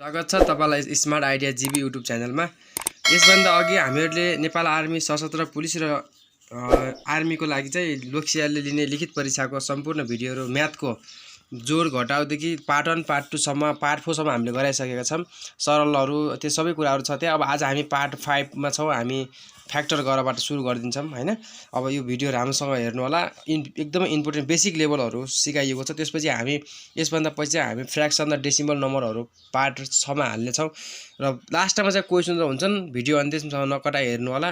स्वागत छ तपाईलाई स्मार्ट आइडिया जीबी युट्युब च्यानलमा। यसभन्दा अघि हामीहरूले नेपाल आर्मी सशस्त्र पुलिस र आर्मीको लागि चाहिँ लोकसेवाले लिने लिखित परीक्षाको सम्पूर्ण भिडियोहरू म्याथको जोड घटाउदेखि पार्ट 1 पार्ट 2 सम्म पार्ट 4 सम्म हामीले गराइसकेका छौं। सरलहरू त्यो सबै कुराहरू छ त्यहाँ। अब आज हामी पार्ट 5 मा छौं। हामी फ्याक्टर गरेरबाट सुरु गर्दिन्छौं हैन। अब यो भिडियो राम्रोसँग हेर्नु होला। एकदमै इम्पोर्टेन्ट बेसिक लेभलहरू सिकाइएको छ। त्यसपछि हामी यसभन्दा पछि हामी फ्र्याक्सन र डेसिमल नम्बरहरू पार्ट 6 मा हाल्ने छौं र लास्टमा चाहिँ क्वेशनहरु हुन्छन्। भिडियो अन्त्यसम्म नकटाई हेर्नु होला।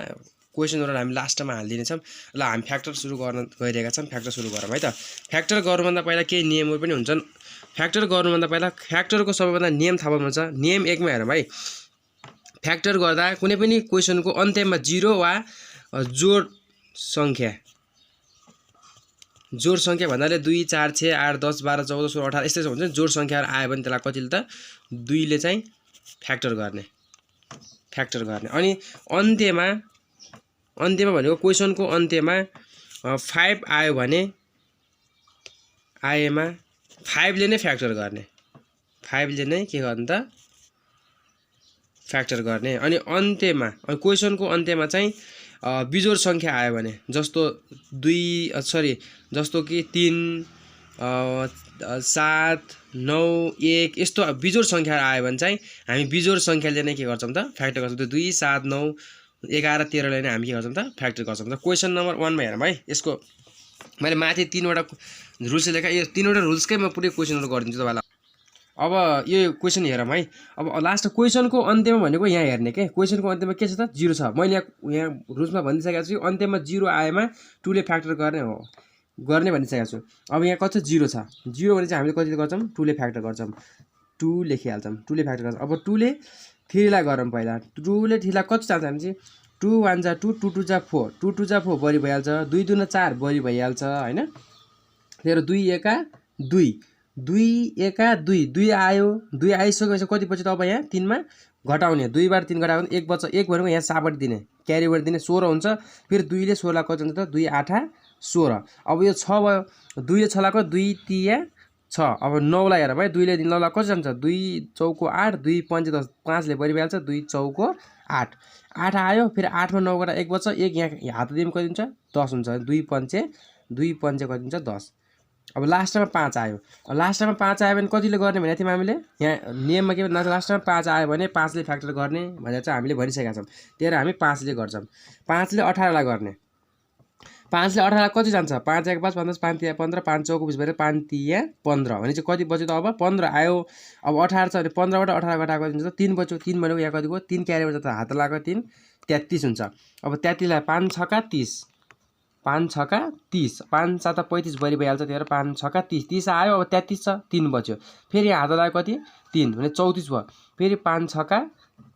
क्वेशनहरु हामी लास्टमा हाल्दिने छौं। ल हामी फ्याक्टर सुरु गर्न गइरहेका छौं। फ्याक्टर सुरु गरौँ है त। फ्याक्टर गर्नुभन्दा पहिला केही नियमहरु पनि हुन्छन्। फ्याक्टर गर्नुभन्दा पहिला फ्याक्टरको सबैभन्दा नियम थाहा पाउनुहुन्छ। नियम 1 मा हेरौँ है। फ्याक्टर गर्दा कुनै पनि क्वेशनको अन्त्यमा 0 वा जोड संख्या भन्नाले 2 4 6 8 10 12 14 16 18 यस्तै हुन्छ। जोड संख्याहरु आयो भने त्यसलाई कतिले त 2 ले चाहिँ फ्याक्टर गर्ने अनि अन्त्यमा भनेको क्वेशनको अन्त्यमा 5 आयो भने आएमा 5 ले नै फ्याक्टर गर्ने। 5 ले नै के गर्ने त फ्याक्टर गर्ने। अनि अन्त्यमा क्वेशनको अन्त्यमा चाहिँ बिजोड संख्या आयो भने जस्तो जस्तो कि 3 7 9 1 यस्तो बिजोड संख्या आयो भने चाहिँ हामी बिजोड संख्याले नै के गर्छौं त फ्याक्टर गर्छौं। 2 7 9 11 13 ले नै हामी के गर्छौं त फ्याक्टर गर्छौं। त क्वेशन नम्बर 1 मा हेरौँ है। यसको मैले माथि 3 वटा रुल्स लेखा। यो 3 वटा रुल्सकै म पुरै क्वेशनहरु गरिदिन्छु तपाईलाई। अब यो क्वेशन हेरौँ है। अब लास्ट क्वेशनको अन्त्यमा भनेको यहाँ हेर्ने के क्वेशनको अन्त्यमा के छ त 0 छ। मैले यहाँ रुल्समा भनिसकेको छु अन्त्यमा 0 आएमा 2 ले फ्याक्टर गर्ने भनिसकेको छु। अब यहाँ कति 0 छ। 0 भने चाहिँ हामीले कतिले गर्छौं 2 ले फ्याक्टर गर्छौं। 2 लेखिहाल्छौं। 2 ले फ्याक्टर गर्छौं। अब 2 ले 3 लाई गरौँ पहिला। 2 ले 3 लाई कति चाहन्छ हामी चाहिँ 2 1 जा 2 2 2 जा 4 2 2 जा 4 बढी भइहाल्छ। 2 2 4 बढी भइहाल्छ हैन। त्यसैले 2 1 2 2 1 2 2 आयो। 2 आइसकेपछि कति पछि त अब यहाँ 3 मा घटाउने। 2 बार 3 घटायो भने 1 बच्छ। 1 भनेको यहाँ साबट दिने क्यारी वर्ड दिने 16 हुन्छ। फेरि 2 ले 16 कति हुन्छ त 2 8 16। अब यो 6 भयो। 2 ले 6 को 2 3 6। अब 9 लाई हेरौँ है। 2 ले 9 लाई कति जान्छ 2 चौको 8 2 5 10 5 ले बढी भइहाल्छ। 2 चौको 8 8 आयो। फेरि 8 मा 9 गरा 1 बच्छ। 1 यहाँ हात दिम कति हुन्छ 10 हुन्छ। 2 5 कति हुन्छ 10। अब लास्टमा 5 आयो। लास्टमा 5 आयो भने कतिले गर्ने भने थियौं हामीले यहाँ नियममा के भन्छ लास्टमा 5 आयो भने 5 ले फ्याक्टर गर्ने भनेर चाहिँ हामीले भनिसकेका छौं। त्यसैले हामी 5 ले गर्छौं। 5 ले 18 लाई गर्ने। 5 ले 18 कति जान्छ 5 1 5 5 5 3 15 5 चौको 20 भएर 5 3 15 भने चाहिँ कति बच्यो त अब 15 आयो। अब 18 छ भने 15 बाट 18 घटाएको कति हुन्छ त 3 बच्यो। 3 भनेको यहाँ कतिको 3 क्यारी भन्छ त हात लगाएको 3 33 हुन्छ। अब 33 लाई 5 6 30 5 6 30 5 7 35 बढी भइहाल्छ। त्यही भएर 5 6 30 30 आयो। अब 33 छ 3 बच्यो। फेरि हात लगायो कति 3 भने 34 भयो। फेरि 5 6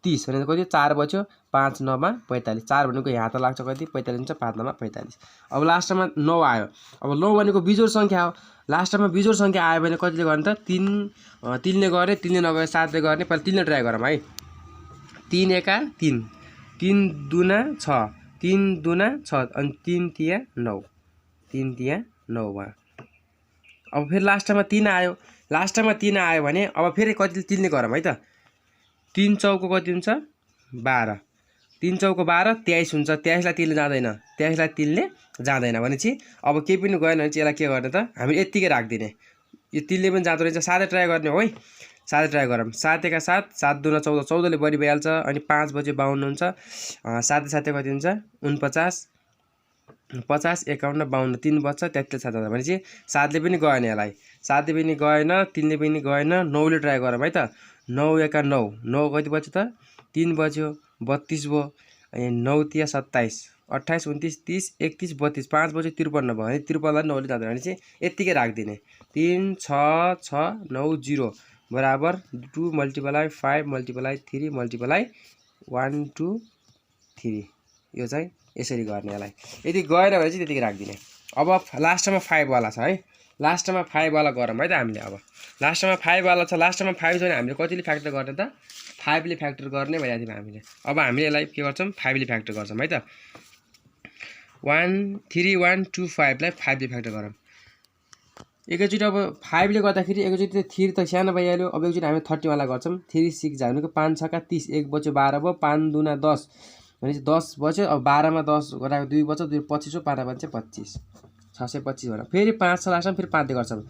30 भने कति 4 बच्यो। 5 9 मा 45 4 भनेको यहाँ हात लाग्छ कति 45 हुन्छ। 5 9 मा 45। अब लास्टमा 9 आयो। अब 9 भनेको बिजोड संख्या हो। लास्टमा बिजोड संख्या आयो भने कतिले गर्ने त 3 ले गरे 3 ले नगए 7 ले गर्ने। पहिला 3 ले ट्राई गरौँ है। 3 1 3 3 2 6 3 2 6 अनि 3 3 9 3 3 9 भयो। अब फेरि लास्टमा 3 आयो। लास्टमा 3 आयो भने अब फेरि कतिले 3 ले गरौँ है त। 3 चौको कति हुन्छ 12 3 चौको 12 23 हुन्छ। 23 लाई 3 ले जाँदैन। 23 लाई 3 ले जाँदैन भनेपछि अब केही पनि गएन भने चाहिँ यसलाई के गर्ने त हामी यतिकै राख्दिने। यो 3 ले पनि जाँदो रहेछ। 7 ट्राई गर्ने हो है। 7 ट्राई गरौँ। 7 1 7 7 2 14 14 ले बढी भइहाल्छ। अनि 5 बजे 52 हुन्छ। 7 7 कति हुन्छ 49 50 51 52 3 बच्छ 33 7 भनेपछि 7 ले पनि गएन। यसलाई 7 ले पनि गएन 3 ले पनि गएन। 9 ले ट्राई गरौँ है त। 9 1 9 9 कति बच्यो त 3 बच्यो 32 भयो। अनि 9 3 27 28 29 30 31 32 5 बच्यो 53 भयो। अनि 53 लाई 9 ले जाँदैन भने चाहिँ यतिकै राख्दिने। 3 6 6 9 0 बराबर 2 × 5 × 3 × 1 2 3 यो चाहिँ यसरी गर्ने। यसलाई यदि गएन भने चाहिँ त्यतिकै राख्दिने। अब लास्टमा 5 वाला छ है। लास्टमा 5 वाला गरौँ है त हामीले। अब लास्टमा 5 वाला छ। लास्टमा 5 छ भने हामीले कतिले फ्याक्टर गर्ने त 5 ले फ्याक्टर गर्ने भनेको थियौं हामीले। अब हामीले यसलाई के गर्छौं 5 ले फ्याक्टर गर्छौं है त। 1 3 1 2 5 लाई 5 ले फ्याक्टर गरौँ। एकैचोटि अब 5 ले गर्दाखेरि एकैचोटि 3 त सानो भइहाल्यो। अब एकचोटि हामी 30 वाला गर्छौँ। 3 6 जा भनेको 5 6 का 30, 1 बच्यो 12 भयो, 5 दूना 10 भनेपछि 10 बच्यो। अब 12 मा 10 घटाएको 2 बच्यो, 2 25 हो, 5 5 25, 625 भएर फेरि 5 छ लास्टमा, फेरि 5 ले गर्छौँ।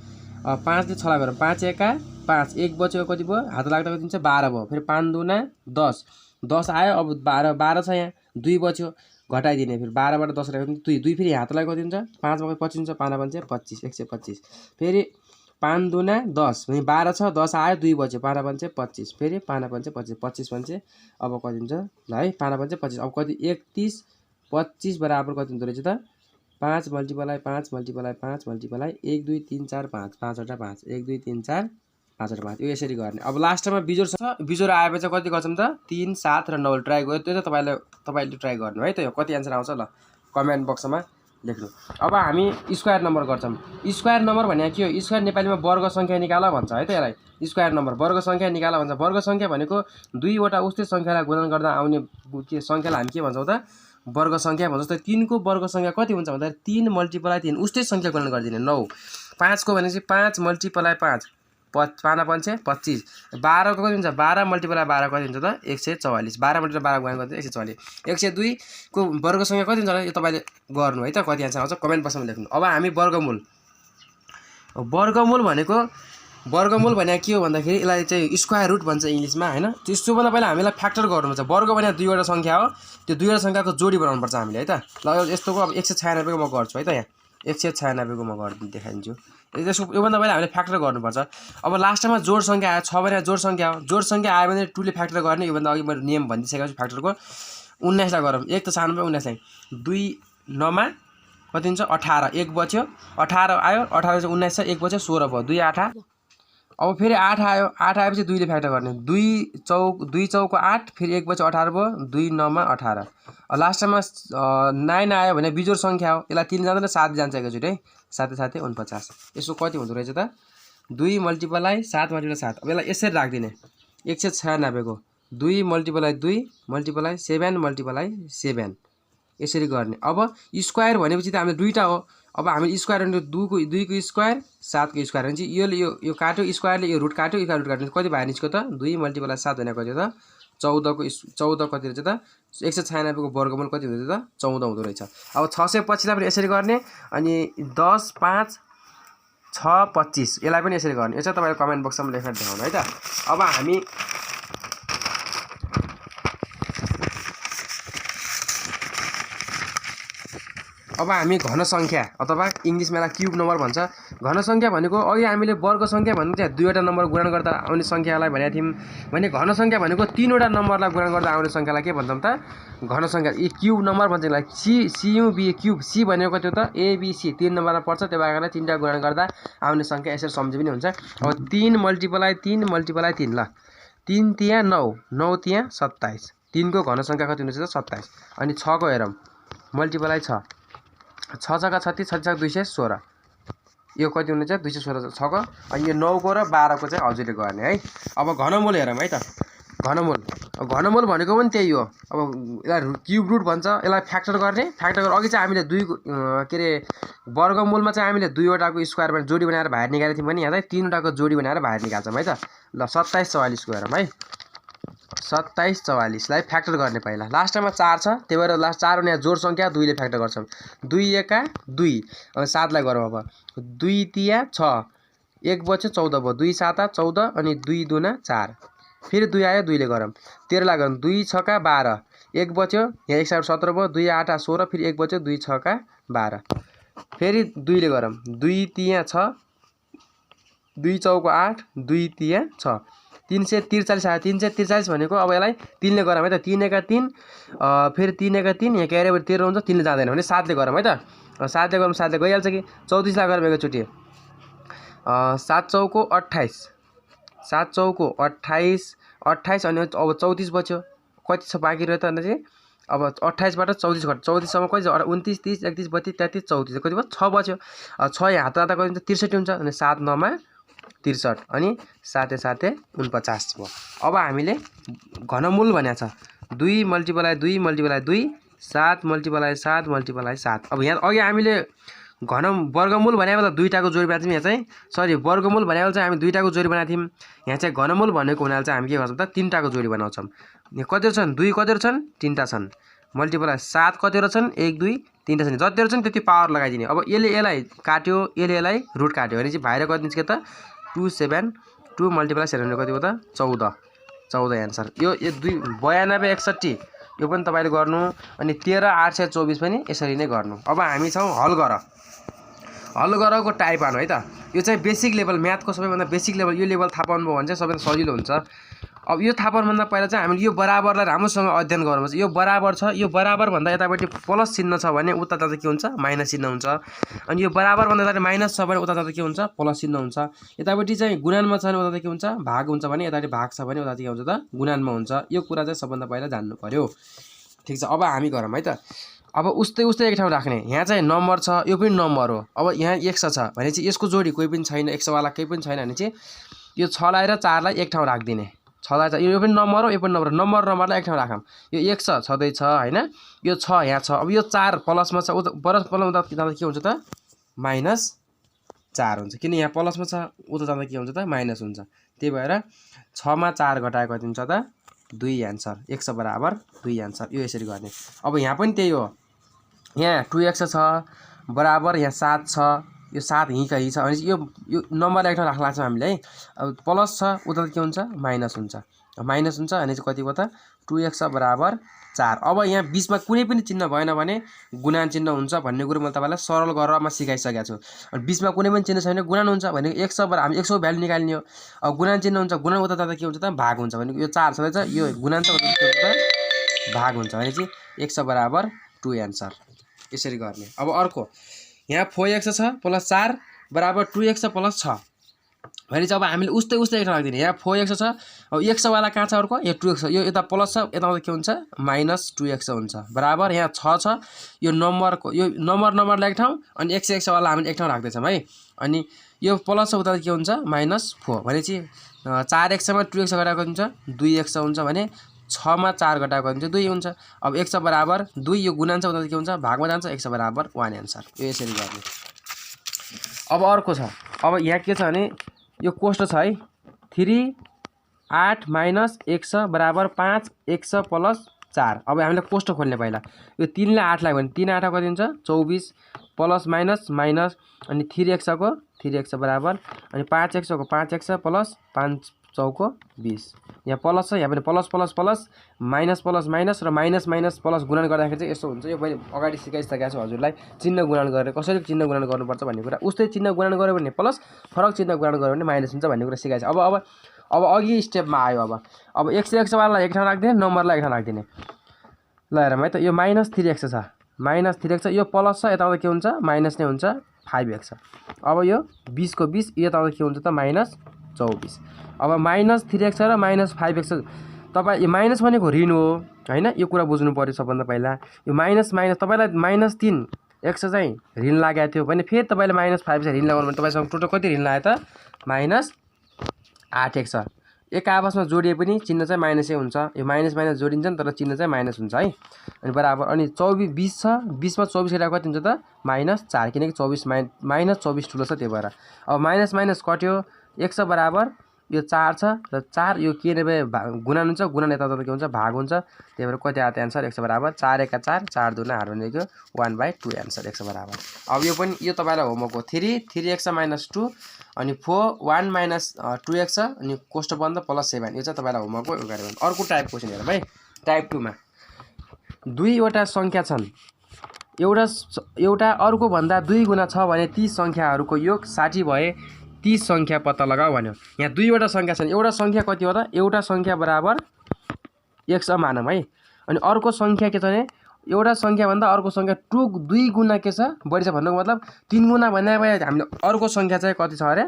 5 ले 6 लाई गरौँ, 5 एका 5, 1 बच्यो कति भयो, हात लाग्दा कति हुन्छ 12 भयो। फेरि 5 दूना 10, 10 आयो। अब 12 छ यहाँ, 2 बच्यो घटाइदिने, फेरि 12 बाट 10 गयो 2, 2 फेरि हात लाग्दा कति हुन्छ 5 मा 25 हुन्छ, 5 5 25, 125। फेरि 5 दूना 10 भने 12 छ, 10 आयो, 2 बच्यो, 5 5 25, फेरि 5 5 25, 25 5 अब कति हुन्छ ल है, 5 5 25, अब कति 31 25 बराबर कति हुँदो रहेछ त 5 मल्टिप्लाई 5 मल्टिप्लाई 5 मल्टिप्लाई 1 2 3 4 5, 5 वटा 5, 1 2 3 4 5 वटा 5, यो यसरी गर्ने। अब लास्टमा बिजोड छ, बिजोड आएपछि कति गर्छौँ त 3 7 र 9 ट्राई गर्यो। त्यो त तपाईले ट्राई गर्नु है त। कति आन्सर आउँछ ल कमेन्ट बक्समा लेख्नु। अब हामी स्क्वायर नम्बर गर्छौँ। स्क्वायर नम्बर भने के हो, स्क्वायर नेपालीमा वर्ग सङ्ख्या निकाल भन्छ है त यसलाई। स्क्वायर नम्बर वर्ग सङ्ख्या निकाल भन्छ। वर्ग सङ्ख्या भनेको दुईवटा उस्तै सङ्ख्यालाई गुणन गर्दा आउने के सङ्ख्यालाई हामी के भन्छौँ त वर्ग सङ्ख्या भन्छ। जस्तै 3 को वर्ग सङ्ख्या कति हुन्छ भन्दा 3 मल्टिप्लाई 3 उस्तै सङ्ख्या गुणन गरिदिने 9। 5 को भनेपछि 5 मल्टिप्लाई 5 5 5 25। 12 को कति हुन्छ 12 मल्टिप्लाई 12 कति हुन्छ त 144। 12 मल्टिप्लाई 12 गुणन गर्दा 144। 102 को वर्ग सङ्ख्या कति हुन्छ यो तपाईले गर्नु है त। कति आन्सर आउँछ कमेन्ट बक्समा लेख्नु। अब हामी वर्गमूल, वर्गमूल भने के हो भन्दाखेरि यसलाई चाहिँ स्क्वायर रुट भन्छ इङ्ग्लिसमा हैन। त्यसो भन्दा पहिला हामीलाई फ्याक्टर गर्नुपर्छ। वर्ग भने दुईवटा सङ्ख्या हो, त्यो दुईवटा सङ्ख्याको जोडी बनाउनुपर्छ हामीले है त। ल यस्तोको अब 196 को म गर्छु है त। यहाँ 196 को म गर्दिन देखाइदिन्छु। यसको योभन्दा पहिला हामीले फ्याक्टर गर्नुपर्छ। अब लास्टमा जोड सङ्ख्या आयो 6 भने जोड सङ्ख्या हो। जोड सङ्ख्या आयो भने 2 ले फ्याक्टर गर्ने। योभन्दा अघि मैले नियम भनिदिइसकेको छु फ्याक्टरको। 19 लाई गरौँ, 1 त सानो भयो 19 लाई 2 9 मा कति हुन्छ 18, 1 बच्यो 18 आयो, 18 चाहिँ 19 छ, 1 बच्यो 16 भयो, 2 8। अब फेरि 8 आयो, 8 आएपछि 2 ले फ्याक्टर गर्ने। 2 चौको 8, फेरि 1 बच्यो 18 भयो, 2 9 मा 18। लास्टमा 9 आयो भने बिजोड सङ्ख्या हो। यसलाई 3 जाँदैन 7 जान्छ एकैचोटि है। 7 7 49। यसो कति हुँदो रहेछ त 2 मल्टिप्लाई 7 मल्टिप्लाई 7। अब यसलाई यसरी राख्दिने 196 को 2 मल्टिप्लाई 2 मल्टिप्लाई 7 मल्टिप्लाई 7 यसरी गर्ने। अब स्क्वायर भनेपछि त हामीले दुईटा हो। अब हामी स्क्वायर भने 2 को स्क्वायर 7 को स्क्वायर भने चाहिँ यो काट्यो स्क्वायरले यो रुट काट्यो, यो रुट काट्यो कति बाहिर निस्क्यो त 2 मल्टिप्लाई 7 भने कति हो त 14 कति रहेछ त 196 को वर्गमूल कति हुँदो रहेछ त 14 हुँदो रहेछ। अब 625 लाई पनि यसरी गर्ने अनि 10 5 6 25 यसलाई पनि यसरी गर्ने। यसो तपाईले कमेन्ट बक्समा लेखेर देखाउनु है त। अब हामी घन सङ्ख्या अथवा इङ्ग्लिसमा यसलाई क्युब नम्बर भन्छ। घन सङ्ख्या भनेको अघि हामीले वर्ग सङ्ख्या भनेको चाहिँ दुईवटा नम्बर गुणन गर्दा आउने सङ्ख्यालाई भनेको थियौँ भने घन सङ्ख्या भनेको तीनवटा नम्बरलाई गुणन गर्दा आउने सङ्ख्यालाई के भन्छौँ त घन सङ्ख्या। यी क्युब नम्बर भन्छ यसलाई। CUB cube. सी भनेको कति हो त ABC 3 नम्बरमा पर्छ, त्यो भएर 3टा गुणन गर्दा आउने सङ्ख्या यसरी सम्झे पनि हुन्छ। अब 3 मल्टिप्लाई 3 मल्टिप्लाई 3 ल 3 तिया 9 9 तिया 27। 3 को घन सङ्ख्या कति हुँदैछ त 27। अनि 6 को हेरौँ मल्टिप्लाई 6 6 6 36 36 216 यो कति हुनेछ 216 6 को। अनि यो 9 को र 12 को चाहिँ हजुरले गर्ने है। अब घनमूल हेरौँ है त। घनमूल भनेको पनि त्यही हो। अब यसलाई क्युब रुट भन्छ। यसलाई फ्याक्टर गर्ने। फ्याक्टर अघि चाहिँ हामीले के अरे वर्गमूलमा चाहिँ हामीले दुईवटाको स्क्वायर जोडी बनाएर बाहिर निकालेको थियौँ भने यहाँ चाहिँ तीनवटाको जोडी बनाएर बाहिर निकाल्छौँ है त। ल 27 44 को हेरौँ है। 27 44 लाई फ्याक्टर गर्ने पहिला। लास्टमा 4 छ, त्यही भएर लास्ट 4 भने जोड सङ्ख्या 2 ले फ्याक्टर गर्छौँ। 2 एका 2 अनि 7 लाई गरौँ। अब 2 तिया 6 1 बच्यो 14 भयो, 2 7 14 अनि 2 दुना 4 फेरि 2 आयो 2 ले गरौँ। 13 लाई गरौँ 2 6 का 12 1 बच्यो यहाँ 1 17 भयो, 2 8 16 फेरि 1 बच्यो 2 6 का 12 फेरि 2 ले गरौँ। 2 तिया 6 2 चौको 8 2 तिया 6 343 आयो। 343 भनेको अब यसलाई 3 ले गरौँ है त। 3 एका 3 फेरि 3 एका 3 यहाँ क्यारे 13 हुन्छ, 3 ले जाँदैन भने 7 ले गरौँ है त। 7 ले गरौँ 7 ले गइहाल्छ कि। 34 लाई गरौँ एकैचोटि 7 चौको 28 7 चौको 28 28 अनि अब 34 बच्यो कति छ बाँकी रह्यो त अन्त चाहिँ अब 28 बाट 34 घट 34 सम्म कति छ 29 30 31 32 33 34 कति भयो 6 बच्यो। 6 यहाँ हात राख्दा कति हुन्छ 63 हुन्छ अनि 7 9 मा 63 अनि 7 7 49 भयो। अब हामीले घनमूल भनेको छ 2 मल्टिप्लाई 2 मल्टिप्लाई 2 7 मल्टिप्लाई 7 मल्टिप्लाई 7। अब यहाँ अघि हामीले वर्गमूल भनेको त दुईटाको जोडी बनाएको थियौँ यहाँ चाहिँ सरी वर्गमूल भनेको चाहिँ हामी दुईटाको जोडी बनाएको थियौँ यहाँ चाहिँ घनमूल भनेको हुनाले चाहिँ हामी के गर्छौँ त तीनटाको जोडी बनाउँछौँ कतिवटा छन् 2 कतिवटा छन् 3टा छन् मल्टिप्लाई 7 कतिवटा छन् 1 2 3टा छन् जतिवटा छन् त्यति पावर लगाइदिने अब यसले यसलाई काट्यो यसले यसलाई रुट काट्यो भने चाहिँ बाहिर कति निस्क्यो त 2 7 2 मल्टिप्लाई 7 कति हो त 14 एन्सर यो 92 61 यो पनि तपाईले गर्नु अनि 13 824 पनि यसरी नै गर्नु अब हामी छौं हल गरको टाइप आउनु है त यो चाहिँ बेसिक लेभल म्याथको सबैभन्दा बेसिक लेभल यो लेभल थाहा पाउनु भयो भने चाहिँ सबैभन्दा सजिलो हुन्छ अब यो थाहा पाउनु भन्दा पहिला चाहिँ हामीले यो बराबरलाई राम्रोसँग अध्ययन गर्नुपर्छ यो बराबर छ यो बराबर भन्दा यतापट्टि प्लस चिन्ह छ भने उता जाँदा के हुन्छ माइनस चिन्ह हुन्छ अनि यो बराबर भन्दा यतापट्टि माइनस छ भने उता जाँदा के हुन्छ प्लस चिन्ह हुन्छ यतापट्टि चाहिँ गुणनमा छ भने उता के हुन्छ भाग हुन्छ भने यतापट्टि भाग छ भने उता के हुन्छ त गुणनमा हुन्छ यो कुरा चाहिँ सबभन्दा पहिला जान्नु पर्यो ठीक छ अब हामी गरौँ है त अब उस्तै एक ठाउँ राख्ने यहाँ चाहिँ नम्बर छ यो पनि नम्बर हो अब यहाँ 100 छ भने चाहिँ यसको जोडी कोही पनि छैन 100 वाला केही पनि छैन भने चाहिँ यो 6 लाई र 4 लाई एक ठाउँ राख्दिने 6 लाई यो पनि नम्बर हो यो पनि नम्बरलाई एक ठाउँ राखौँ यो 100 छँदै छ हैन यो 6 यहाँ छ अब यो 4 प्लसमा छ प्लस जाँदा के हुन्छ त माइनस 4 हुन्छ किन यहाँ प्लसमा छ उता जाँदा के हुन्छ त माइनस हुन्छ त्यही भएर 6 मा 4 घटाएको कति हुन्छ त 2 एन्सर 100 बराबर 2 एन्सर यो यसरी गर्ने अब यहाँ पनि त्यही हो यहाँ 2x छ बराबर यहाँ 7 छ यो 7 हिँ छ अनि यो नम्बरलाई एक ठाउँ राख्ला छ हामीले है अब प्लस छ उता के हुन्छ माइनस हुन्छ अनि चाहिँ कति भयो त 2x बराबर 4 अब यहाँ बीचमा कुनै पनि चिन्ह भएन भने गुणन चिन्ह हुन्छ भन्ने कुरो मैले तपाईलाई सरल गरेर म सिकाइसकेको छु अनि बीचमा कुनै पनि चिन्ह छैन गुणन हुन्छ भने 100 बराबर हामी 100 भ्यालु निकाल्ने हो अब गुणन चिन्ह हुन्छ गुणन उता जाँदा के हुन्छ त भाग हुन्छ भने यो 4 छँदै छ यो गुणन छ उता के हुन्छ त भाग हुन्छ भने चाहिँ 100 बराबर 2 एन्सर यसरी गर्ने अब अर्को यहाँ 4x छ प्लस 4 बराबर 2x प्लस 6 भने चाहिँ अब हामीले उस्तै एक ठाउँ राख्दिने यहाँ 4x छ अब 100 वाला कहाँ छ अर्को यो 2x यो यता प्लस छ यता के हुन्छ माइनस 2x हुन्छ बराबर यहाँ 6 छ यो नम्बरको यो नम्बरलाई एक ठाउँ अनि 100 वाला हामीले एक ठाउँ राख्दै छौं है अनि यो प्लस छ उता के हुन्छ माइनस 4 भने चाहिँ 4x मा 2x घटाएको हुन्छ 2x हुन्छ भने 6 मा 4 घटाएको हुन्छ 2 हुन्छ अब 100 बराबर 2 यो गुणन छ उता के हुन्छ भागमा जान्छ 100 बराबर 1 एन्सर यो यसरी गर्ने अब अर्को छ अब यहाँ के छ भने यो कोष्ट छ है 3 8 माइनस 100 बराबर 5 100 प्लस 4 अब हामीले कोष्ट खोल्ने पहिला यो 3 ले 8 लाई भने 3 8 कति हुन्छ 24 प्लस माइनस अनि 3x को 3x बराबर अनि 5x को 5x प्लस 5 चौको 20 यहाँ प्लस छ यहाँ पनि प्लस माइनस र माइनस प्लस गुणन गर्दाखेरि चाहिँ यस्तो हुन्छ यो मैले अगाडि सिकाइसकेको छु हजुरलाई चिन्ह गुणन गरेर कसरी चिन्ह गुणन गर्नुपर्छ भन्ने कुरा उस्तै चिन्ह गुणन गर्यो भने प्लस फरक चिन्ह गुणन गर्यो भने माइनस हुन्छ भन्ने कुरा सिकाइछ अब अघि स्टेपमा आयो अब 100x वाला एक ठाउँ राख्दिने नम्बरलाई एक ठाउँ राख्दिने ल हेरौँ है त यो माइनस 3x छ यो प्लस छ यता के हुन्छ माइनस नै हुन्छ 5x अब यो 20 को 20 यता के हुन्छ त माइनस 24 अब माइनस 3x र माइनस 5x तपाईँ यो माइनस भनेको ऋण हो हैन यो कुरा बुझ्नु पर्यो सबभन्दा पहिला यो माइनस तपाईलाई माइनस 3x चाहिँ ऋण लागेको थियो भने फेरि तपाईले माइनस 5 चाहिँ ऋण लगाउनु भने तपाईसँग टोटल कति ऋण लाग्यो त माइनस 8x एक आपसमा जोडिए पनि चिन्ह चाहिँ माइनसै हुन्छ यो माइनस जोडिन्छ नि तर चिन्ह चाहिँ माइनस हुन्छ है अनि बराबर अनि 20 छ 20 मा 24 गएको कति हुन्छ त माइनस 4 किनकि 24 माइनस 24 ठुलो छ त्यही भएर अब माइनस कट्यो 100 बराबर यो 4 छ र 4 यो के ने गुणन हुन्छ गुणन यता के हुन्छ भाग हुन्छ त्यही भएर कति आयो एन्सर 100 बराबर 4 1 4 4 2 8 भनेको 1/2 एन्सर 100 बराबर अब यो पनि यो तपाईलाई होमवर्क हो 3x - 2 अनि 4 1 - 2x अनि कोष्ट बन्द प्लस 7 यो चाहिँ तपाईलाई होमवर्क हो गरे भने अर्को टाइप क्वेशन हेरौँ है टाइप 2 मा दुईवटा संख्या छन् एउटा अर्को भन्दा 2 गुणा छ भने ती संख्याहरूको योग 60 भए 30 संख्या पत्ता लगाऊ भन्यो यहाँ दुईवटा संख्या छन् एउटा संख्या कति हो त एउटा संख्या बराबर x मानौं है अनि अर्को संख्या के छ भने एउटा संख्या भन्दा अर्को संख्या 2 गुणा के छ बढी छ भन्नुको मतलब 3 गुणा भने भए हामीले अर्को संख्या चाहिँ कति छ अरे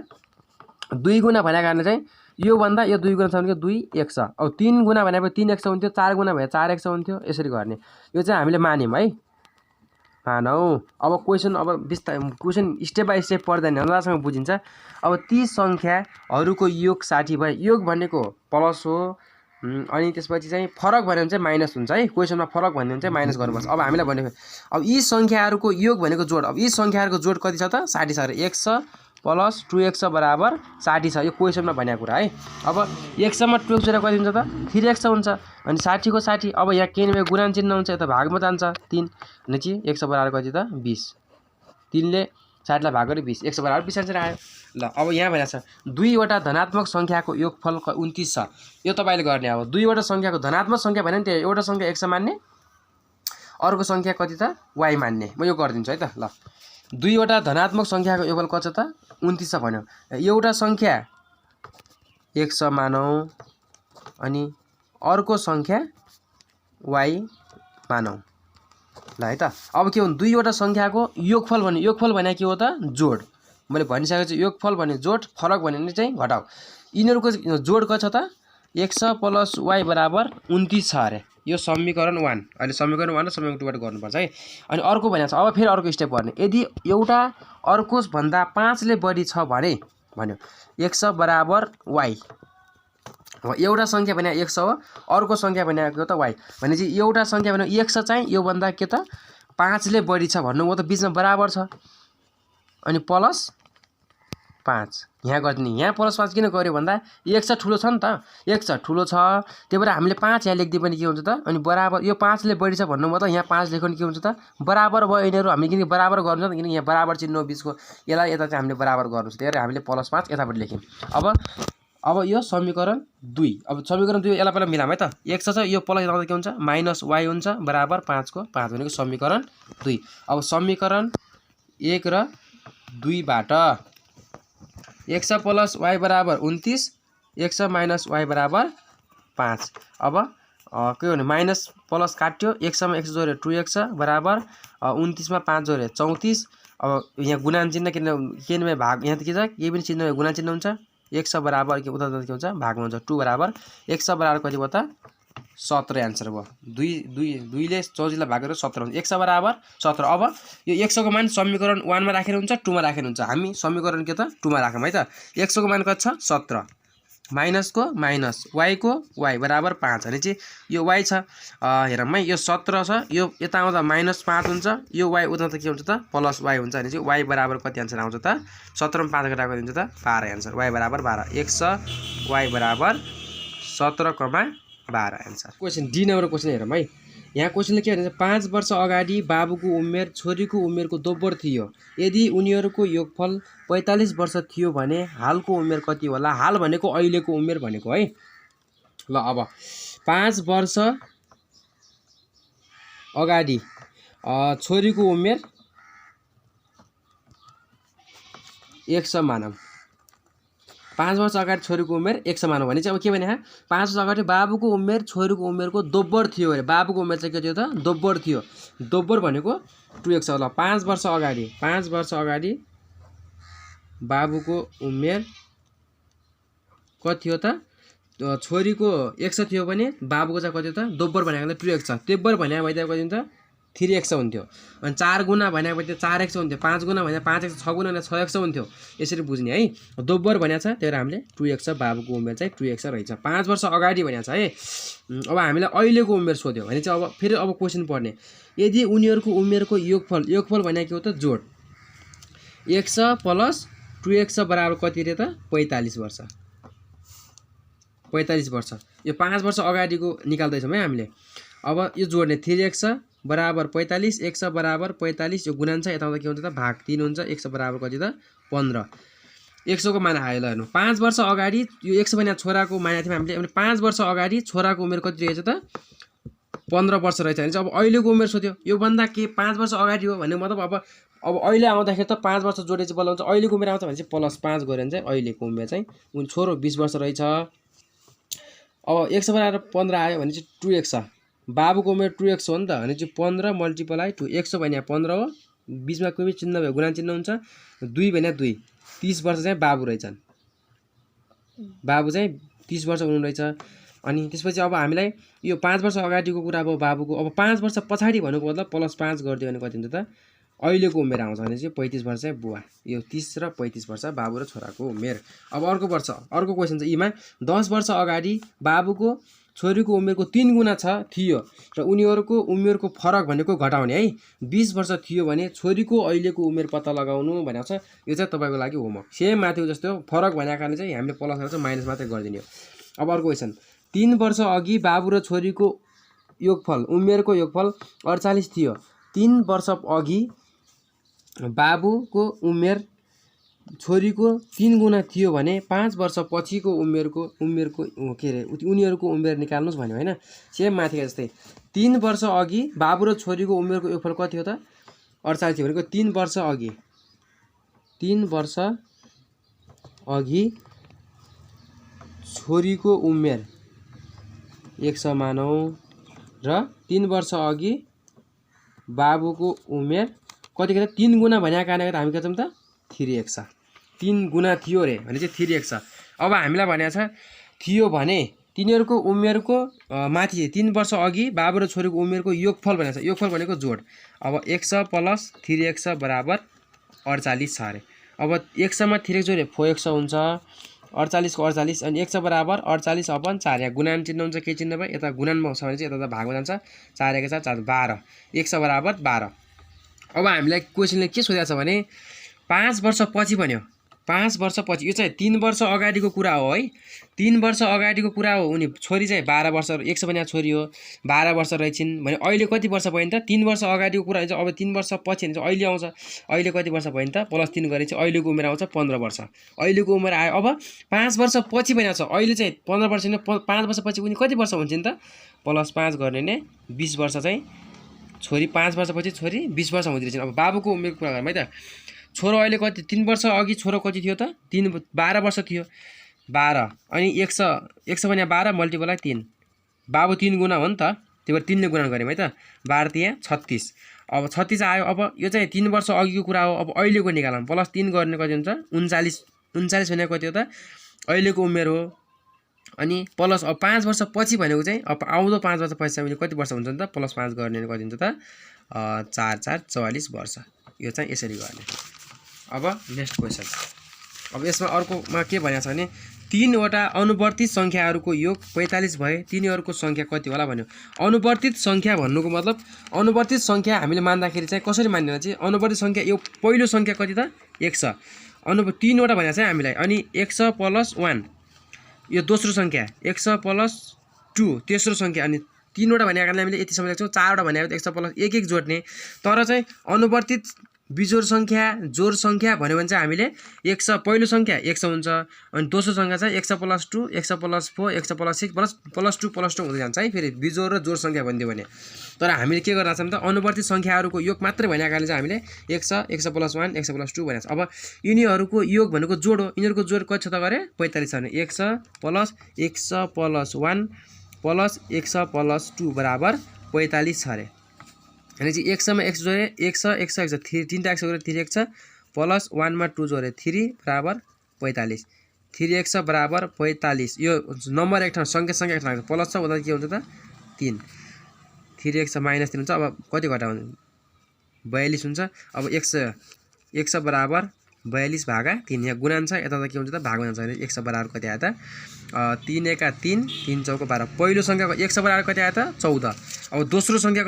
2 गुणा भनेको कारणले चाहिँ यो भन्दा यो 2 गुणा छ भने 2x अब 3 गुणा भने भए 3x हुन्थ्यो 4 गुणा भए 4x हुन्थ्यो यसरी गर्ने यो चाहिँ हामीले मान्यौं है मानौ अब क्वेशन अब क्वेशन स्टेप बाइ स्टेप पढ्दा नि राम्रोसँग बुझिन्छ अब ती संख्याहरूको योग 60 भए योग भनेको प्लस हो अनि त्यसपछि चाहिँ फरक भन्यो भने चाहिँ माइनस हुन्छ है। क्वेसनमा फरक भन्यो भने चाहिँ माइनस गर्नुपर्छ। अब हामीलाई भन्यो अब यी सङ्ख्याहरूको योग भनेको जोड, अब यी सङ्ख्याहरूको जोड कति छ त 60 छ अरे। x प्लस 2x बराबर 60 छ, यो क्वेसनमा भनेको कुरा है। अब x मा 12 जोडेर कति हुन्छ त 3x हुन्छ। अनि 60 को 60, अब यहाँ केही गुणन चिन्ह हुन्छ, यता भागमा जान्छ 3 भनेपछि x बराबर कति त 20। 3 ले 60 लाई भाग गरे 20, x बराबर 20 आन्सर आयो। ल अब यहाँ भनेको छ दुईवटा धनात्मक सङ्ख्याको योगफल 29 छ। यो तपाईले गर्ने। अब दुईवटा सङ्ख्याको धनात्मक सङ्ख्या भने नि त्यो एउटा सङ्ख्या x मान्ने, अर्को सङ्ख्या कति त y मान्ने। म यो गरिदिन्छु है त। ल दुईवटा धनात्मक सङ्ख्याको योगफल कति छ त 29 छ भन्यो। एउटा सङ्ख्या x मानौँ अनि अर्को सङ्ख्या y मानौँ। ल है त। अब के हो दुईवटा सङ्ख्याको योगफल भन्यो। योगफल भने के हो त जोड। मैले भनिसकेको छु योगफल भने जोड, फरक भने नि चाहिँ घटाउ। यिनीहरूको जोड कति छ त x प्लस y बराबर 29 छ अरे। यो समीकरण 1। अहिले समीकरण 1 र समीकरण 2 बाट गर्नुपर्छ है। अनि अर्को भनेको छ अब फेरि अर्को स्टेप गर्ने। यदि एउटा अर्को भन्दा 5 ले बढी छ भने भन्यो x बराबर y। अब एउटा सङ्ख्या भने x हो, अर्को सङ्ख्या भनेको त y। भनेपछि एउटा सङ्ख्या भने x चाहिँ यो भन्दा के त 5 ले बढी छ भन्नु, म त बीचमा बराबर छ अनि प्लस 5 यहाँ गरिदिने। यहाँ प्लस 5 किन गर्यो भन्दा x ठुलो छ नि त, x ठुलो छ, त्यही भएर हामीले 5 यहाँ लेख्दिए पनि के हुन्छ त अनि बराबर। यो 5 ले बढी छ भन्नु मतलब यहाँ 5 लेख्यो भने के हुन्छ त बराबर भयो। यिनीहरू हामी किन बराबर गर्नु छ किन यहाँ बराबर चिन्ह बीचको, यसलाई यता चाहिँ हामीले बराबर गर्नु छ, त्यही भएर हामीले प्लस 5 यताबाट लेख्यौँ। अब यो समीकरण 2। अब समीकरण 2 यसलाई पहिला मिलाऊँ है त। x छ यो प्लस आउँदा के हुन्छ माइनस y हुन्छ बराबर 5 को 5 भनेको समीकरण 2। अब समीकरण 1 र 2 बाट x प्लस y बराबर 29, x माइनस y बराबर 5। अब के हो भने माइनस प्लस काट्यो, x मा x जोड्यो 2x बराबर 29 मा 5 जोड्यो 34। अब यहाँ गुणन चिन्ह किन भाग, यहाँ त के छ केही पनि चिन्ह गुणन चिन्ह हुन्छ। x बराबर के उता के हुन्छ भागमा हुन्छ 2 बराबर x बराबर कति भयो त 17 आन्सर भयो। 2 ले 24 लाई भाग गरेर 17 हुन्छ। x बराबर 17। अब यो x को मान समीकरण 1 मा राखेर हुन्छ 2 मा राखेर हुन्छ। हामी समीकरण के त 2 मा राखौँ है त। x को मान कति छ 17, माइनस को माइनस y को y बराबर 5 भनेपछि यो y छ हेरौँ है। यो 17 छ, यो यता आउँदा माइनस 5 हुन्छ, यो y उता त के हुन्छ त प्लस y हुन्छ भनेपछि y बराबर कति आन्सर आउँछ त 17 मा 5 घटाएको दिन्छ त 12 आन्सर। y बराबर 12, x y बराबर 17,12 answer. Question D number question हेरौँ है। यहाँ क्वेसनले के भन्छ 5 वर्ष अगाडि बाबुको उमेर छोरीको उमेरको दोब्बर थियो। यदि उनीहरूको योगफल 45 वर्ष थियो भने हालको उमेर कति होला। हाल भनेको अहिलेको उमेर भनेको है। ल अब 5 वर्ष अगाडि छोरीको उमेर 100 मानौँ। 5 वर्ष अगाडि छोरीको उमेर 100 मानौँ भने चाहिँ अब के भने 5 वर्ष अगाडि बाबुको उमेर छोरीको उमेरको दोब्बर थियो अरे। बाबुको उमेर चाहिँ के थियो त दोब्बर थियो। दोब्बर भनेको 2x होला। 5 वर्ष अगाडि बाबुको उमेर कति थियो त छोरीको 100 थियो भने बाबुको चाहिँ कति त दोब्बर भनेको 2x छ। दोब्बर भने भइदिएको कति हुन्छ 3x हुन्थ्यो। अनि 4 गुणा भनेको 4x हुन्थ्यो। 5 गुणा भने 5x, 6 गुणा भने 6x हुन्थ्यो। यसरी बुझ्ने है। दोब्बर भनेको छ त्यही भएर हामीले 2x बाबुको उमेर चाहिँ 2x रहेछ। 5 वर्ष अगाडि भनेको छ है। अब हामीलाई अहिलेको उमेर सोध्यो भने चाहिँ अब फेरि अब क्वेसन पढ्ने। यदि उनीहरूको उमेरको योगफल भनेको हो त जोड x प्लस 2x बराबर कति रे त 45 वर्ष। 45 वर्ष यो 5 वर्ष अगाडिको निकाल्दैछौँ है हामीले। अब यो जोड्ने 3x बराबर 45, x बराबर 45, यो गुणन छ यता आउँदा के हुन्छ त भाग 3 हुन्छ। x बराबर कति त 15। 100 को मान आयो। ल हेर्नु 5 वर्ष अगाडि यो 100 भने छोराको मान थियौँ हामीले। 5 वर्ष अगाडि छोराको उमेर कति रहेछ त 15 वर्ष रहेछ भने चाहिँ अब अहिलेको उमेर सोध्यो। यो भन्दा के 5 वर्ष अगाडि हो भन्ने मतलब अब अहिले आउँदाखेरि त 5 वर्ष जोडेपछि बल्ल हुन्छ। अहिलेको उमेर आउँछ भने चाहिँ प्लस 5 गऱ्यो भने चाहिँ अहिलेको उमेर चाहिँ छोरो 20 वर्ष रहेछ। अब 100 बराबर 15 आयो भने चाहिँ 2x छ। बाबुको उमेर 2x हो नि त भने चाहिँ 15 मल्टिप्लाई 2 100 भने 15 हो। बीचमा कुनै चिन्ह भयो गुणन चिन्ह हुन्छ। 2 भने 2 30 वर्ष चाहिँ बाबु रहेछन्। बाबु चाहिँ 30 वर्ष हुनु रहेछ। अनि त्यसपछि अब हामीलाई यो 5 वर्ष अगाडिको कुरा अब बाबुको अब 5 वर्ष पछाडि भनेको मतलब प्लस 5 गरिदियो भने कति हुन्छ त अहिलेको उमेर आउँछ भने चाहिँ 35 वर्ष चाहिँ बुवा। यो 30 र 35 वर्ष बाबु र छोराको उमेर। अब अर्को क्वेसन छ यीमा 10 वर्ष अगाडि बाबुको छोरीको उमेरको 3 गुणा थियो र उनीहरूको उमेरको फरक भनेको घटाउने है 20 वर्ष थियो भने छोरीको अहिलेको उमेर पत्ता लगाउनु भनेको छ। यो चाहिँ तपाईँको लागि होमवर्क सेम माथिको जस्तो फरक भनेको कारणले चाहिँ हामीले प्लस गरेर चाहिँ माइनस मात्रै गरिदिने हो। अब अर्को क्वेसन 3 वर्ष अघि बाबु र छोरीको योगफल उमेरको योगफल 48 थियो। 3 वर्ष अघि बाबुको उमेर छोरीको 3 गुणा थियो भने 5 वर्ष पछिको उमेरको के अरे उनीहरूको उमेर निकाल्नुस् भन्यो हैन। सेम माथिको जस्तै 3 वर्ष अघि बाबु र छोरीको उमेरको योगफल कति हो त 48 थियो भनेको 3 वर्ष अघि छोरीको उमेर 100 मानौ र 3 वर्ष अघि बाबुको उमेर कति के 3 गुणा भनेको कारणले हामी के गर्छौं त 3x 3 गुणा थियो रे भने चाहिँ 3x। अब हामीलाई भनेको छ थियो भने तिनीहरूको उमेरको माथि 3 वर्ष अघि बाबु र छोरीको उमेरको योगफल भनेको छ। योगफल भनेको जोड। अब x + 3x = 48 छ अरे। अब x मा 3x जोडे 4x हुन्छ 48 को 48 अनि x बराबर 48/4 यहाँ गुणन चिन्ह हुन्छ के चिन्ह भयो यता गुणनमा छ भने चाहिँ यता भागमा जान्छ 4 1 4 12 x बराबर 12। अब हामीलाई क्वेशनले के सोधेको छ भने 5 वर्ष पछि भन्यो 5 वर्ष पछि यो चाहिँ 3 वर्ष अगाडिको कुरा हो है 3 वर्ष अगाडिको कुरा हो। उनी छोरी चाहिँ 12 वर्ष एक भने छोरी हो 12 वर्ष रहेछिन् भने अहिले कति वर्ष भयो नि त 3 वर्ष अगाडिको कुरा हुन्छ। अब 3 वर्ष पछि भने चाहिँ अहिले आउँछ अहिले कति वर्ष भयो नि त +3 गरे चाहिँ अहिलेको उमेर आउँछ 15 वर्ष अहिलेको उमेर आयो। अब 5 वर्ष पछि भनेको छ अहिले चाहिँ 15 वर्ष ने 5 वर्ष पछि उनी कति वर्ष हुन्छ नि त +5 गर्ने ने 20 वर्ष चाहिँ छोरी 5 वर्ष पछि छोरी 20 वर्ष हुँदै रहेछ। अब बाबुको उमेरको कुरा गरौँ है त छोरो अहिले कति 3 वर्ष अघि छोरो कति थियो त 12 वर्ष थियो 12 अनि 100 भने 12 मल्टिप्लाई 3 बाबु 3 गुणा हो नि त त्यही भएर 3 ले गुणा गर्यौं है त 12 तिया 36। अब 36 आयो। अब यो चाहिँ 3 वर्ष अघिको कुरा हो। अब अहिलेको निकालौं +3 गर्ने कति हुन्छ 39 भनेको कति हो त अहिलेको उमेर हो अनि प्लस अब 5 वर्ष पछि भनेको चाहिँ अब आउँदो 5 वर्ष पछि चाहिँ कति वर्ष हुन्छ नि त +5 गर्ने कति हुन्छ त 4 4 44 वर्ष। यो चाहिँ यसरी गर्ने। अब नेक्स्ट क्वेशन। अब यसमा अर्कोमा के भनेको छ भने 3 वटा अनुवर्तित संख्याहरूको योग 45 भए तिनीहरूको संख्या कति होला भन्यो। अनुवर्तित संख्या भन्नुको मतलब अनुवर्तित संख्या हामीले मान्दाखेरि चाहिँ कसरी मान्ने चाहिँ अनुवर्तित संख्या यो पहिलो संख्या कति त 1 छ 3 वटा भनेको चाहिँ हामीलाई अनि 1 + 1 यो दोस्रो संख्या 1 + 2 तेस्रो संख्या अनि 3 वटा भनेको कारणले हामीले यति सम्म लेख्छौं 4 वटा भनेको 1 + 1 1 जोड्ने। तर चाहिँ अनुवर्तित बिजोड संख्या जोड संख्या भन्यो भने चाहिँ हामीले 1 पहिलो संख्या 1 हुन्छ अनि दोस्रो संख्या चाहिँ 1 + 2 1 + 4 1 + 6 +2 हुँदै जान्छ है फेरि बिजोड र जोड संख्या भनिदियो भने। तर हामीले के गर्न छौं त अनुवर्तित संख्याहरूको योग मात्र भनेको कारणले चाहिँ हामीले 1 1 + 1 1 + 2 भनेको छ। अब यिनीहरूको योग भनेको जोड हो यिनीहरूको जोड कति छ त गरे 45 छ भने 1 + 1 + 1 + 2 बराबर 45 छ अरे। अनि चाहिँ 1 मा x जोडे 1 1 3टा x जोडे 3x प्लस 1 मा 2 जोडे 3 बराबर 45 3x बराबर 45। यो नम्बर एक ठाउँ संख्या एक ठाउँ प्लस छ उता के हुन्छ त 3 3x - 3 हुन्छ। अब कति घटाउने 42 हुन्छ। अब 1 बराबर 42 भागा 3 यहाँ गुणन छ यता त के हुन्छ त भागमा जान्छ भने 1 बराबर कति आयो त 3 1 3 3 चौको 12 पहिलो संख्याको 1 बराबर कति आयो त 14। अब दोस्रो संख्या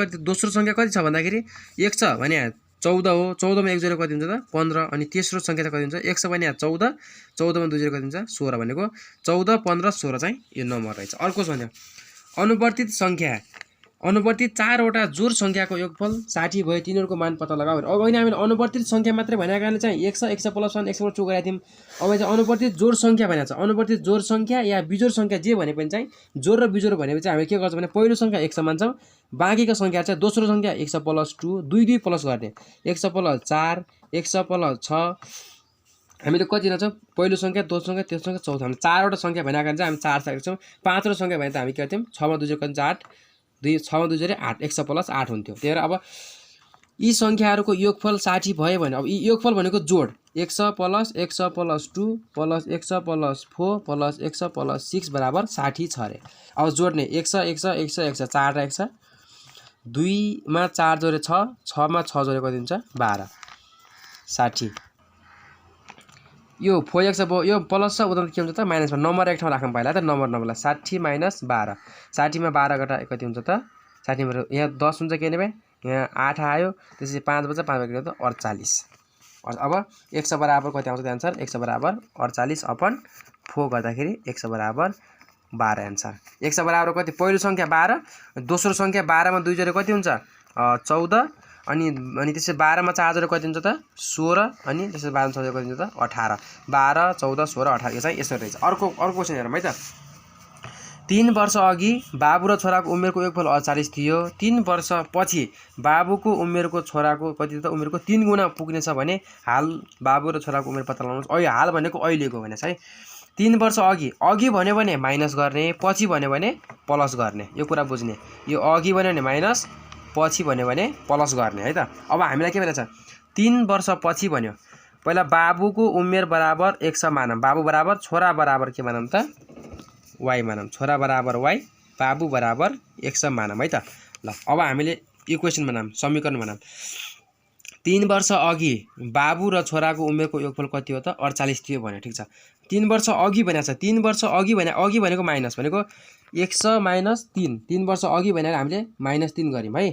कति छ भन्दाखेरि 1 छ भने 14 हो 14 मा 1 जोडेर कति हुन्छ त 15 अनि तेस्रो संख्या चाहिँ कति हुन्छ 1 छ भने 14 14 मा 2 जोडेर कति हुन्छ 16 भनेको 14 15 16 चाहिँ यो नम्बर रहेछ। अर्को छ भने अनुवर्तित संख्या अनुवर्तित 4 वटा जोड संख्याको योगफल 60 भयो तिनीहरूको मान पत्ता लगाऊ। अब अहिले हामीले अनुवर्तित संख्या मात्रै भनेको कारणले चाहिँ 1 1 + 1 1 + 2 गरेका थियौं। अब चाहिँ अनुवर्तित जोड संख्या भनेको छ अनुवर्तित जोड संख्या या बिजोड संख्या जे भने पनि चाहिँ जोड र बिजोड भनेपछि हामीले के गर्छौं भने पहिलो संख्या 1 मान्छौं बाँकीको संख्या चाहिँ दोस्रो संख्या 1 + 2 2 2 प्लस गर्ने 1 + 4 1 + 6 हामीले कति दिन्छौं पहिलो संख्या दोस्रो संख्या तेस्रो संख्या चौथो हामीले 4 वटा संख्या भनेको कारण चाहिँ हामी 4 राख्छौं। पाँचौं संख्या भने त हामी के गर्थ्यौं 6 मा 2 जोडेर कति 8 2 6 मा 2 जोडेर 8 1 + 8 हुन्थ्यो। त्यही भएर अब यी संख्याहरूको योगफल 60 भयो भने अब यी योगफल भनेको जोड 1 + 1 + 2 + 1 + 4 + 1 + 6 बराबर 60 छ रे। अब जोड्ने 1 1 1 1 4 र 1 2 मा 4 जोडे 6 6 मा 6 जोडे कति हुन्छ 12 60 यो 4x अब यो प्लस छ उता के हुन्छ त माइनस नम्बर एक ठाउँ राखौँ पहिला त नम्बर नम्बरलाई 60 - 12 60 मा 12 घटा कति हुन्छ त 60 मा यहाँ 10 हुन्छ के भने यहाँ 8 आयो त्यसपछि 5 बच्चा 5 के त 48 अब x बराबर कति आउँछ त आन्सर x बराबर 48 अपन 4 गर्दाखेरि x बराबर 12 आन्सर x बराबर कति पहिलो संख्या 12 दोस्रो संख्या 12 मा 2 जोडेर कति हुन्छ 14 अनि त्यसै 12 मा 4 जोडेर कति हुन्छ त 16 अनि त्यसै 12 मा 6 जोडेर कति हुन्छ त 18 12 14 16 18 यो चाहिँ यसरी रहेछ अर्को क्वेशन हेरौँ है त 3 वर्ष अघि बाबु र छोराको उमेरको योगफल 48 थियो 3 वर्ष पछि बाबुको उमेरको छोराको कति त उमेरको 3 गुणा पुग्नेछ भने हाल बाबु र छोराको उमेर पत्ता लगाउनुस् अहिले हाल भनेको अहिलेको भनेछ है 3 वर्ष अघि भन्यो भने माइनस गर्ने पछि भन्यो भने प्लस गर्ने यो कुरा बुझ्ने यो अघि भन्यो भने माइनस पछि भन्यो भने प्लस गर्ने है त अब हामीलाई के भनेछ 3 वर्ष पछि भन्यो पहिला बाबुको उमेर बराबर 100 मानौं बाबु बराबर छोरा बराबर के मानौं त y मानौं छोरा बराबर y बाबु बराबर 100 मानौं है त ल अब हामीले इक्वेसन बनाऊँ समीकरण बनाऊँ 3 वर्ष अघि बाबु र छोराको उमेरको योगफल कति हो त 48 थियो भने ठीक छ 3 वर्ष अघि भनेछ 3 वर्ष अघि भनेको माइनस भनेको 100 - 3 3 वर्ष अघि भनेर हामीले -3 गर्यौं है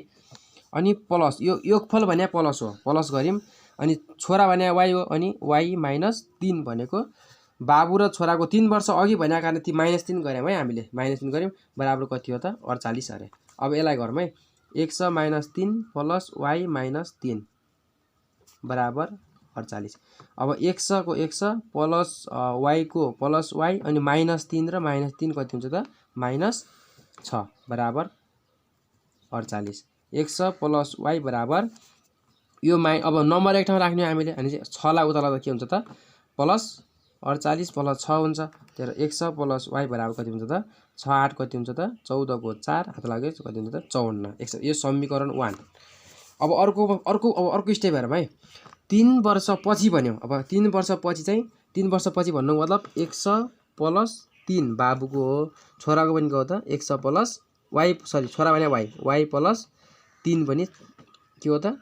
अनि प्लस यो योगफल भने प्लस हो प्लस गर्यौं अनि छोरा भने y हो अनि y - 3 भनेको बाबु र छोराको 3 वर्ष अघि भनेको कारण ती -3 गर्यौं है हामीले -3 गर्यौं बराबर कति हो त 48 अरे अब यसलाई गरौँ है 100 - 3 प्लस y - 3 बराबर 48 अब 100 को 100 प्लस y को प्लस y अनि -3 र -3 कति हुन्छ त -6 बराबर 48 100 प्लस y बराबर यो अब नम्बर एक ठाउँ राख्ने हामीले अनि 6 लाई उता लाग्दा के हुन्छ त प्लस 48 प्लस 6 हुन्छ तर 100 प्लस y बराबर कति हुन्छ त 6 8 कति हुन्छ त 14 को 4 हात लाग्यो कति हुन्छ त 54 यो समीकरण 1 अब अर्को स्टेप हेरौँ है 3 वर्ष पछि भन्यो अब 3 वर्ष पछि चाहिँ 3 वर्ष पछि भन्नु मतलब 100 प्लस 3 बाबुको हो छोराको पनि को हो त 100 प्लस y सरी छोरा भने y प्लस 3 पनि के हो त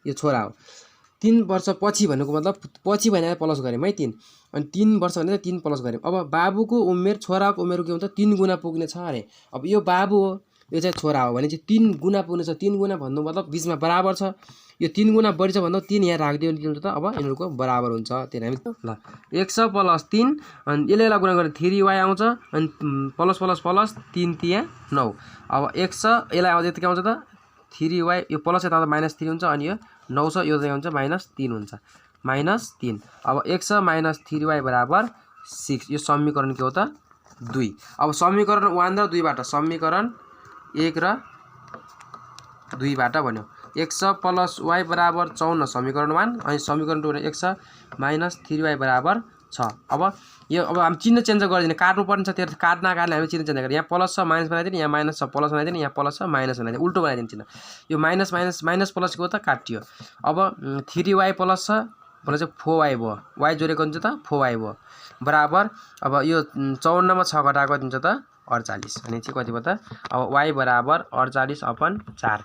यो छोरा हो 3 वर्ष पछि भनेको मतलब पछि भनेर प्लस गर्यौं है 3 अनि 3 वर्ष भने 3 प्लस गर्यौं अब बाबुको उमेर छोराको उमेर के हुन्छ 3 गुणा पुग्ने छ अरे अब यो बाबु हो यो चाहिँ छोरा हो भने चाहिँ 3 गुणा पुग्ने छ 3 गुणा भन्नु मतलब बीचमा बराबर छ यो 3 गुणा बढी छ भन्दा 3 यहाँ राख्दियो भने के हुन्छ त अब यिनीहरुको बराबर हुन्छ त्यही हामी ल 100 प्लस 3 अनि यसलाई गुणा गर्ने 3y आउँछ अनि प्लस प्लस प्लस 3 तिया 9 अब 100 यसलाई आउँछ त के आउँछ त 3y यो प्लस यता त -3 हुन्छ अनि यो 900 यो चाहिँ हुन्छ -3 हुन्छ -3 अब 100 - 3y बराबर 6 यो समीकरण के हो त 2 अब समीकरण 1 र 2 बाट समीकरण 1 र 2 बाट भन्यो 100 प्लस y बराबर 54 समीकरण 1 अनि समीकरण 2 रे 100 - 3y बराबर 6 अब हम चिन्ह चेन्ज गरिदिने काट्नु पर्ने छ त्यो काट्न काट्ने हामी चिन्ह चेन्ज गरे यहाँ प्लस छ माइनस बनाइदिने यहाँ माइनस छ प्लस बनाइदिने यहाँ प्लस छ माइनस बनाइदिने उल्टो बनाइदिने चिन्ह यो माइनस माइनस माइनस प्लस को त काटियो अब 3y प्लस छ भने चाहिँ 4y भयो y जोडेको हुन्छ त 4y भयो बराबर अब यो 54 मा 6 घटाएको कति हुन्छ त 48 अनि चाहिँ कति भयो त अब y बराबर 48 अपन 4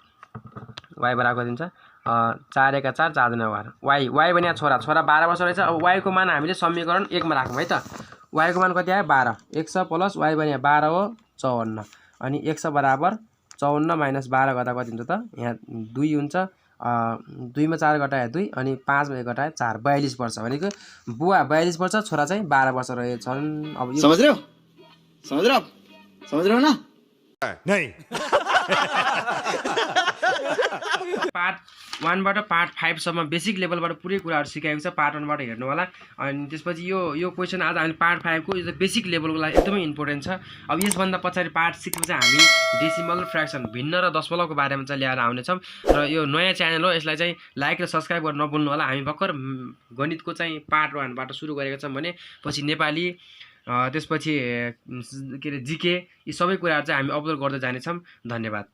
y बराबर कति हुन्छ 4 1 4 4 2 9 y भने छोरा 12 वर्ष रहेछ अब y को मान हामीले समीकरण 1 मा राखौं है त y को मान कति आयो 12 100 प्लस y भने 12 हो 54 अनि 100 बराबर 54 - 12 गर्दा कति हुन्छ त यहाँ 2 हुन्छ 2 मा 4 घटाए 2 अनि 5 मा 1 घटाए 4 42 वर्ष भनेको बुवा 42 वर्ष छोरा चाहिँ 12 वर्ष रहेछन् अब यो समझ रहे हो ना नहीं पार्ट 1 बाट पार्ट 5 सम्म बेसिक लेभलबाट पुरै कुराहरु सिकाएको छ पार्ट 1 बाट हेर्नु होला अनि त्यसपछि यो क्वेशन आज हामी पार्ट 5 को यो बेसिक लेभलको लागि एकदमै इम्पोर्टेन्ट छ अब यस भन्दा पछाडी पार्ट 6 मा चाहिँ हामी डेसिमल फ्र्याक्सन भिन्न र दशमलवको बारेमा चाहिँ ल्याएर आउने छौं र यो नयाँ च्यानल हो यसलाई चाहिँ लाइक र सब्स्क्राइब गर्न नभुल्नु होला हामी भर्खर गणितको चाहिँ पार्ट 1 बाट सुरु गरेका छौं भने पछि नेपाली त्यसपछि के रे जीके यी सबै कुराहरु चाहिँ हामी अपलोड गर्दै जाने छौं धन्यवाद।